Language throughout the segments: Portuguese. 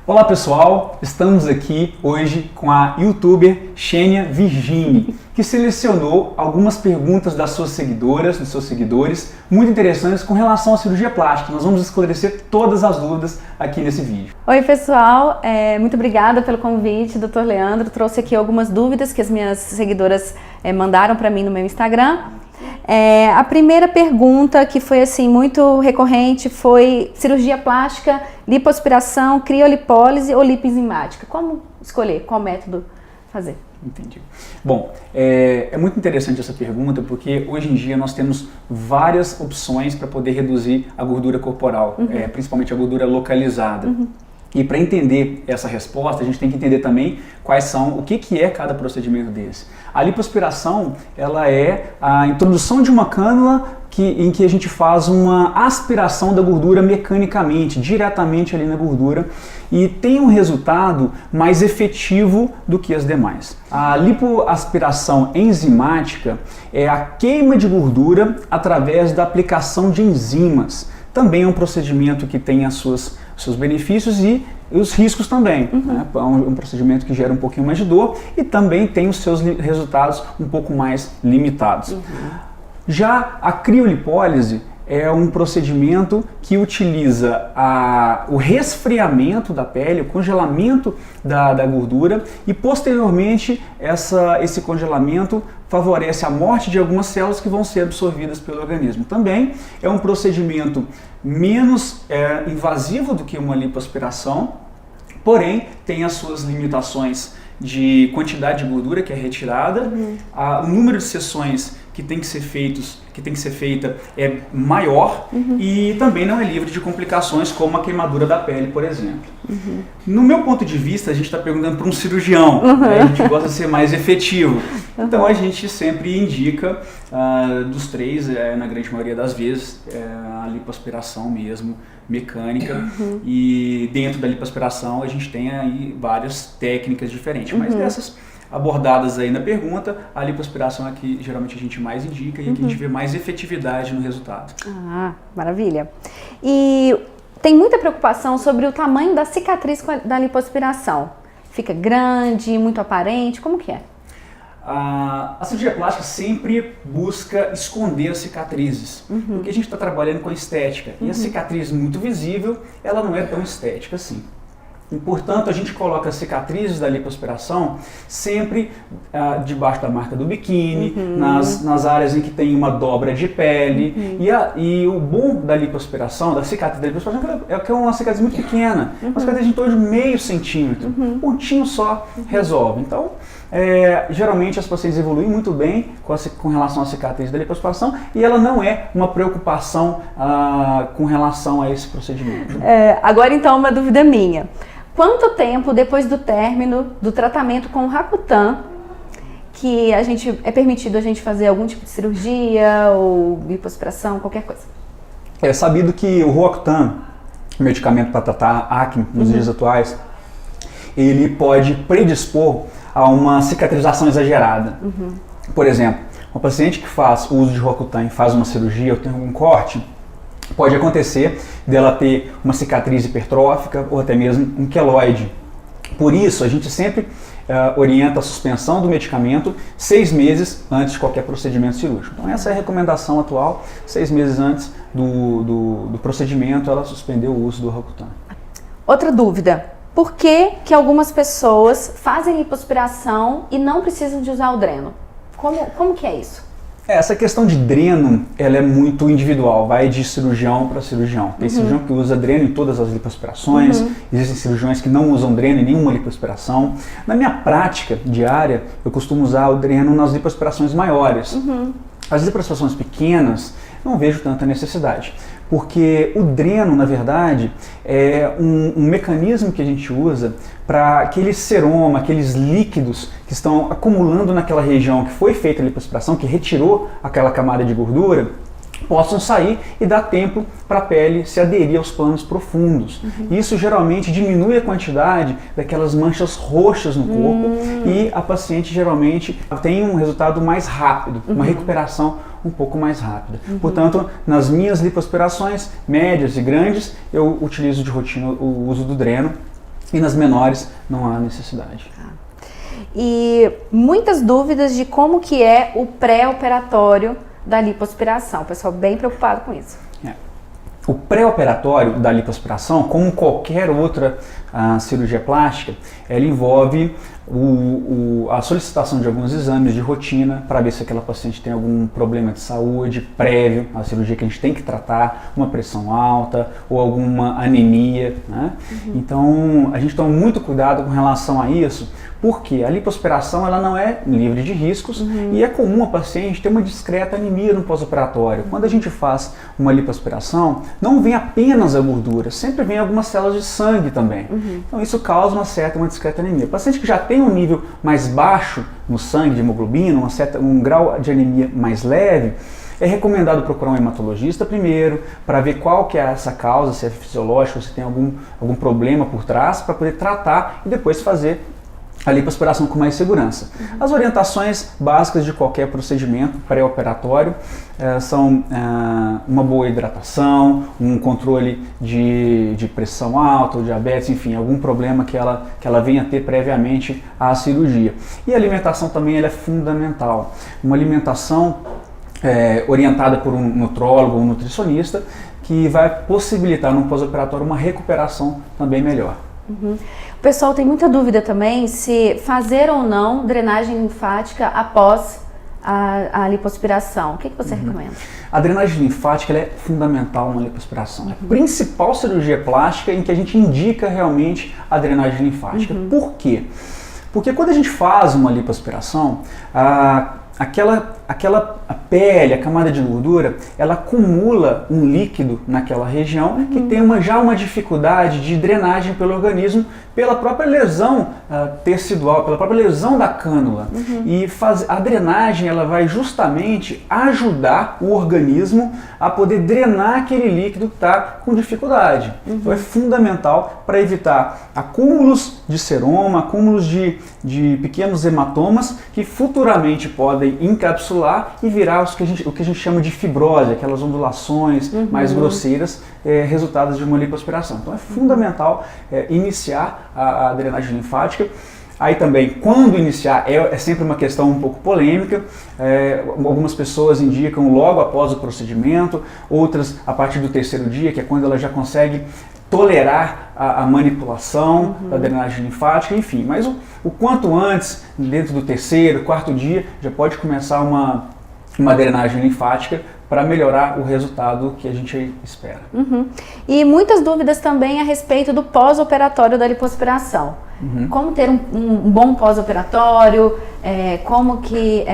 Olá pessoal, estamos aqui hoje com a youtuber Xênia Virginie, que selecionou algumas perguntas das suas seguidoras, dos seus seguidores, muito interessantes com relação à cirurgia plástica. Nós vamos esclarecer todas as dúvidas aqui nesse vídeo. Oi pessoal, muito obrigada pelo convite, Dr. Leandro. Trouxe aqui algumas dúvidas que as minhas seguidoras mandaram para mim no meu Instagram. A primeira pergunta, que foi assim muito recorrente, foi cirurgia plástica, lipoaspiração, criolipólise ou lipoenzimática? Como escolher? Qual método fazer? Entendi. Bom, é muito interessante essa pergunta porque hoje em dia nós temos várias opções para poder reduzir a gordura corporal, principalmente a gordura localizada. E para entender essa resposta, a gente tem que entender também quais são, o que é cada procedimento desse. A lipoaspiração, ela é a introdução de uma cânula em que a gente faz uma aspiração da gordura mecanicamente, diretamente ali na gordura, e tem um resultado mais efetivo do que as demais. A lipoaspiração enzimática é a queima de gordura através da aplicação de enzimas. Também é um procedimento que tem seus benefícios e os riscos também. É um procedimento que gera um pouquinho mais de dor e também tem os seus resultados um pouco mais limitados. Já a criolipólise é um procedimento que utiliza o resfriamento da pele, o congelamento da gordura e posteriormente esse congelamento favorece a morte de algumas células que vão ser absorvidas pelo organismo. Também é um procedimento menos invasivo do que uma lipoaspiração, porém tem as suas limitações de quantidade de gordura que é retirada, o número de sessões que tem que ser feita é maior e também não é livre de complicações como a queimadura da pele, por exemplo. No meu ponto de vista, a gente está perguntando para um cirurgião, né? A gente gosta de ser mais efetivo. Então a gente sempre indica dos três, na grande maioria das vezes, a lipoaspiração mesmo, mecânica, e dentro da lipoaspiração a gente tem aí várias técnicas diferentes, mas dessas abordadas aí na pergunta, a lipoaspiração é a que geralmente a gente mais indica e a que a gente vê mais efetividade no resultado. Ah, maravilha. E tem muita preocupação sobre o tamanho da cicatriz da lipoaspiração. Fica grande, muito aparente, como que é? A cirurgia plástica sempre busca esconder as cicatrizes, porque a gente está trabalhando com a estética, e a cicatriz muito visível, ela não é tão estética assim. E, portanto, a gente coloca as cicatrizes da lipoaspiração sempre debaixo da marca do biquíni, nas áreas em que tem uma dobra de pele. E o bom da lipoaspiração, da cicatriz da lipoaspiração, é que é uma cicatriz muito pequena, uma cicatriz em torno de meio centímetro, um pontinho só resolve. Então, geralmente as pacientes evoluem muito bem com relação à cicatriz da lipoaspiração e ela não é uma preocupação com relação a esse procedimento. Agora então uma dúvida minha. Quanto tempo depois do término do tratamento com o Rakutan que é permitido a gente fazer algum tipo de cirurgia ou lipoaspiração, qualquer coisa? É sabido que o Rakutan, medicamento para tratar acne nos dias atuais, ele pode predispor a uma cicatrização exagerada. Por exemplo, uma paciente que faz o uso de Rakutan e faz uma cirurgia ou tem algum corte, pode acontecer dela ter uma cicatriz hipertrófica ou até mesmo um queloide. Por isso, a gente sempre orienta a suspensão do medicamento 6 meses antes de qualquer procedimento cirúrgico. Então essa é a recomendação atual, 6 meses antes do procedimento, ela suspendeu o uso do Rakutan. Outra dúvida, por que algumas pessoas fazem lipoaspiração e não precisam de usar o dreno? Como que é isso? Essa questão de dreno, ela é muito individual, vai de cirurgião para cirurgião. Tem cirurgião que usa dreno em todas as lipoaspirações, existem cirurgiões que não usam dreno em nenhuma lipoaspiração. Na minha prática diária, eu costumo usar o dreno nas lipoaspirações maiores. As lipoaspirações pequenas, não vejo tanta necessidade, porque o dreno, na verdade, é um mecanismo que a gente usa para aquele seroma, aqueles líquidos que estão acumulando naquela região que foi feita a lipoaspiração, que retirou aquela camada de gordura, possam sair e dar tempo para a pele se aderir aos planos profundos. Isso geralmente diminui a quantidade daquelas manchas roxas no corpo e a paciente geralmente tem um resultado mais rápido, uma recuperação um pouco mais rápida. Portanto, nas minhas lipoaspirações médias e grandes, eu utilizo de rotina o uso do dreno e nas menores não há necessidade. E muitas dúvidas de como que é o pré-operatório da lipoaspiração. O pessoal bem preocupado com isso. O pré-operatório da lipoaspiração, como qualquer outra cirurgia plástica, ela envolve a solicitação de alguns exames de rotina para ver se aquela paciente tem algum problema de saúde prévio à cirurgia que a gente tem que tratar, uma pressão alta ou alguma anemia, né? Então a gente toma muito cuidado com relação a isso, porque a lipoaspiração ela não é livre de riscos e é comum a paciente ter uma discreta anemia no pós-operatório. Quando a gente faz uma lipoaspiração, não vem apenas a gordura, sempre vem algumas células de sangue também. Então isso causa uma discreta anemia. O paciente que já tem um nível mais baixo no sangue de hemoglobina, um grau de anemia mais leve, é recomendado procurar um hematologista primeiro, para ver qual que é essa causa, se é fisiológico, se tem algum problema por trás, para poder tratar e depois fazer a lipoaspiração com mais segurança. As orientações básicas de qualquer procedimento pré-operatório são uma boa hidratação, um controle de pressão alta, ou diabetes, enfim, algum problema que ela venha a ter previamente à cirurgia. E a alimentação também ela é fundamental. Uma alimentação orientada por um nutrólogo ou um nutricionista que vai possibilitar no pós-operatório uma recuperação também melhor. O pessoal tem muita dúvida também se fazer ou não drenagem linfática após a lipoaspiração. O que você recomenda? A drenagem linfática ela é fundamental na lipoaspiração. É a principal cirurgia plástica em que a gente indica realmente a drenagem linfática. Por quê? Porque quando a gente faz uma lipoaspiração, a pele, a camada de gordura, ela acumula um líquido naquela região que tem já uma dificuldade de drenagem pelo organismo pela própria lesão tecidual, pela própria lesão da cânula. E a drenagem ela vai justamente ajudar o organismo a poder drenar aquele líquido que está com dificuldade. Então é fundamental para evitar acúmulos de seroma, acúmulos de pequenos hematomas que futuramente podem encapsular e virar o que a gente chama de fibrose, aquelas ondulações mais grosseiras, resultados de uma lipoaspiração. Então é fundamental iniciar a drenagem linfática. Aí também, quando iniciar, é sempre uma questão um pouco polêmica. Algumas pessoas indicam logo após o procedimento, outras a partir do 3º dia, que é quando ela já consegue tolerar a manipulação da drenagem linfática, enfim. Mas o quanto antes, dentro do 3º, 4º dia, já pode começar uma drenagem linfática para melhorar o resultado que a gente espera. E muitas dúvidas também a respeito do pós-operatório da lipoaspiração. Como ter um bom pós-operatório, como que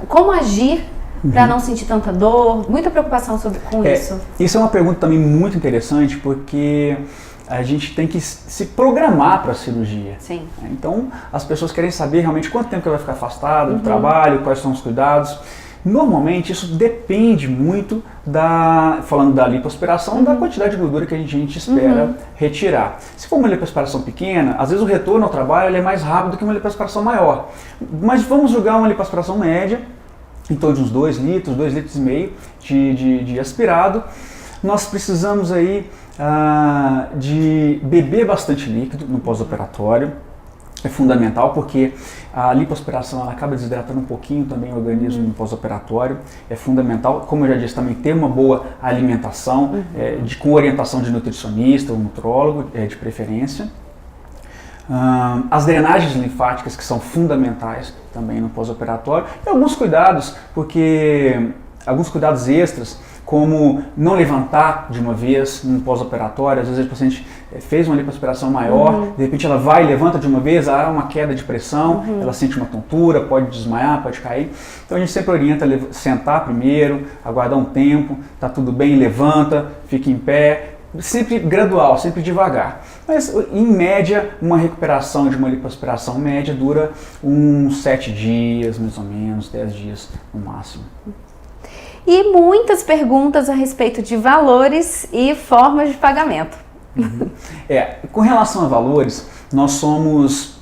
como agir para não sentir tanta dor, muita preocupação com isso. Isso é uma pergunta também muito interessante, porque a gente tem que se programar para a cirurgia. Sim. Então, as pessoas querem saber realmente quanto tempo que ela vai ficar afastada do trabalho, quais são os cuidados. Normalmente, isso depende muito falando da lipoaspiração, da quantidade de gordura que a gente espera retirar. Se for uma lipoaspiração pequena, às vezes o retorno ao trabalho é mais rápido que uma lipoaspiração maior. Mas vamos julgar uma lipoaspiração média, em torno de uns 2 litros, 2,5 litros de aspirado. Nós precisamos aí de beber bastante líquido no pós-operatório. É fundamental porque a lipoaspiração ela acaba desidratando um pouquinho também o organismo no pós-operatório. É fundamental, como eu já disse, também ter uma boa alimentação, com orientação de nutricionista ou nutrólogo, de preferência. As drenagens linfáticas que são fundamentais também no pós-operatório. E alguns cuidados extras, como não levantar de uma vez no pós-operatório. Às vezes o paciente fez uma lipoaspiração maior, de repente ela vai e levanta de uma vez, há uma queda de pressão, ela sente uma tontura, pode desmaiar, pode cair. Então a gente sempre orienta a sentar primeiro, aguardar um tempo, tá tudo bem, levanta, fica em pé, sempre gradual, sempre devagar. Mas em média, uma recuperação de uma lipoaspiração média dura uns 7 dias, mais ou menos, 10 dias no máximo. E muitas perguntas a respeito de valores e formas de pagamento. Com relação a valores, nós somos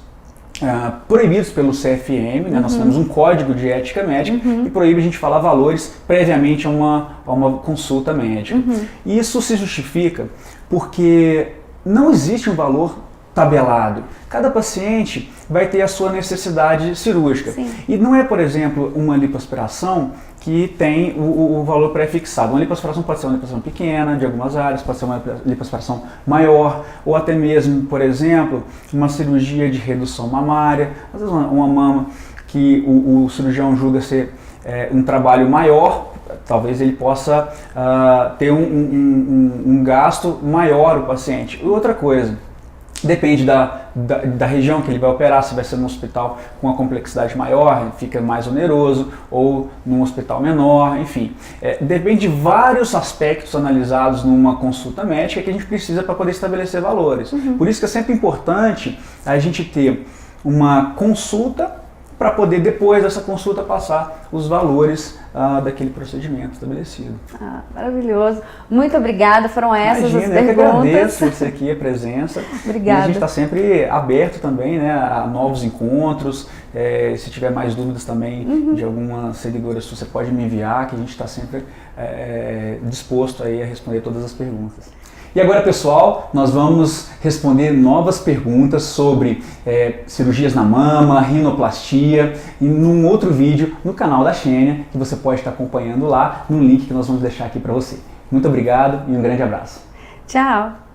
proibidos pelo CFM, né? Nós temos um código de ética médica e proíbe a gente falar valores previamente a uma consulta médica. E isso se justifica porque não existe um valor tabelado. Cada paciente vai ter a sua necessidade cirúrgica. Sim. E não é, por exemplo, uma lipoaspiração que tem o valor pré-fixado. Uma lipoaspiração pode ser uma lipoaspiração pequena, de algumas áreas, pode ser uma lipoaspiração maior, ou até mesmo, por exemplo, uma cirurgia de redução mamária, às vezes uma mama que o cirurgião julga ser um trabalho maior, talvez ele possa ter um gasto maior o paciente. E outra coisa, depende da região que ele vai operar, se vai ser num hospital com uma complexidade maior, fica mais oneroso, ou num hospital menor, enfim. Depende de vários aspectos analisados numa consulta médica que a gente precisa para poder estabelecer valores. Por isso que é sempre importante a gente ter uma consulta para poder, depois dessa consulta, passar os valores daquele procedimento estabelecido. Maravilhoso. Muito obrigada. Foram essas Imagina, as perguntas. Eu que agradeço você aqui, a presença. Obrigada. E a gente está sempre aberto também, né, a novos encontros. Se tiver mais dúvidas também de algumas seguidoras, você pode me enviar, que a gente está sempre disposto aí a responder todas as perguntas. E agora, pessoal, nós vamos responder novas perguntas sobre cirurgias na mama, rinoplastia, e num outro vídeo no canal da Xênia, que você pode estar acompanhando lá, no link que nós vamos deixar aqui para você. Muito obrigado e um grande abraço. Tchau!